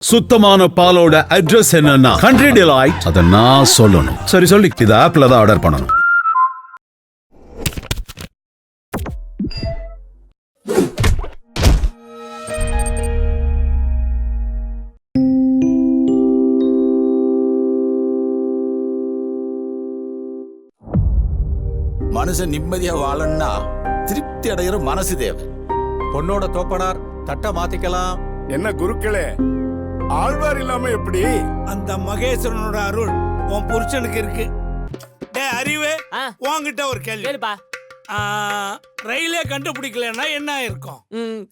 சுத்தமான பாலோட அட்ரஸ் என்னன்னா கண்ட்ரி டிலைட். அத நான் சொல்லணும். சரி சொல்லி இது ஆப்ல தான் ஆர்டர் பண்ணணும். மனுஷன் நிம்மதியா வாழணும்னா திருப்தி அடைகிற மனசு தேவை. பொண்ணோட தோப்பனார் தட்டை மாத்திக்கலாம். என்ன குருக்களே, ஆழ்வார் இல்லாம எப்படி? அந்த மகேஸ்வரனோட அருள் உன் புருஷனுக்கு இருக்கு. டே அறிவு, உன்கிட்ட ஒரு கேள்வி. ரயிலே கண்டுபிடிக்கலன்னா என்ன இருக்கும்?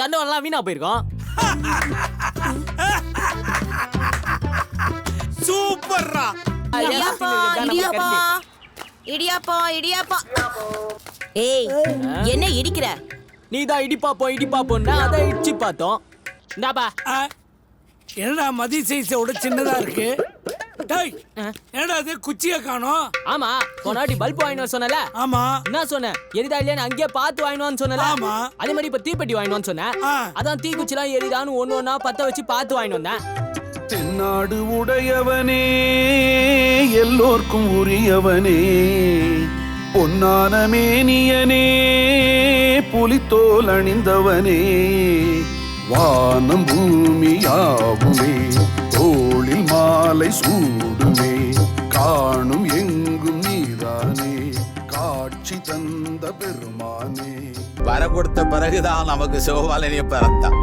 தண்டவெல்லாம் வீணா போயிருக்கோம். சூப்பர்ரா. இடியாப்பா இடியாப்பா. ஏய், என்ன இடிக்கிற? நீதான் இடிப்பாப்போன்னா அதை இடிச்சு பார்த்தோம். என்னடா மதி சைஸோட சின்னதா இருக்கு. டேய், என்னடா அது குச்சிய காணோம்? ஆமா, போனாடி பல்ப் வாங்கினு சொன்னல. ஆமா. என்ன சொன்ன? எரிதா இல்லையான்னு அங்கேயே பார்த்து வாங்கினு சொன்னல. ஆமா. அதே மாதிரி இப்ப தீப்பெட்டி வாங்கினு சொன்னேன். அதான் தீக்குச்சிலாம் எரிதான்னு ஒண்ணு பத்த வச்சு பார்த்து வாங்கிட்டு வந்தேன். தென்னாடு உடையவனே, எல்லோர்க்கும் உரியவனே, பொன்னான மேனியனே, புலித்தோல் அணிந்தவனே, வானம் பூமி யாவுமே தோளில் மாலை சூடுமே, காணும் எங்கும் நீதானே, காட்சி தந்த பெருமானே. வர கொடுத்த பிறகுதான் நமக்கு சிவபாலனிய பிறந்தான்.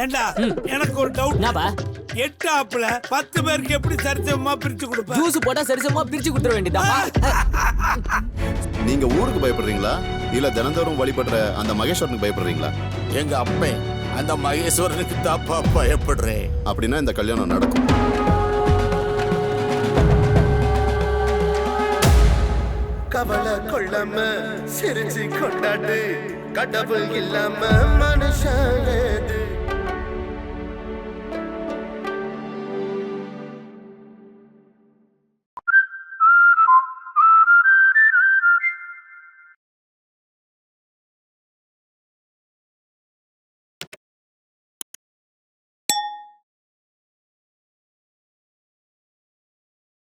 ஏண்டா, எனக்கு ஒரு டவுட். 8 ஆப்ல 10 பேருக்கு எப்படி சரிசமமா பிரிச்சு கொடுப்ப? ஜூஸ் போட்டா சரிசமமா பிரிச்சு கொடுத்துற வேண்டியதா? நீங்க ஊருக்கு பயப்படுறீங்களா இல்ல தினந்தோறும் வழிபடுற அந்த மகேஸ்வரனுக்கு பயப்படுறீங்களா? எங்க அப்பே அந்த மகேஸ்வரனுக்கு தாப்பா பயப்படுறேன். அப்படின்னா இந்த கல்யாணம் நடக்கும். கவலை கொள்ளாம சிரிச்சு கொண்டாடு, கடவுள் இல்லாம மனுஷன்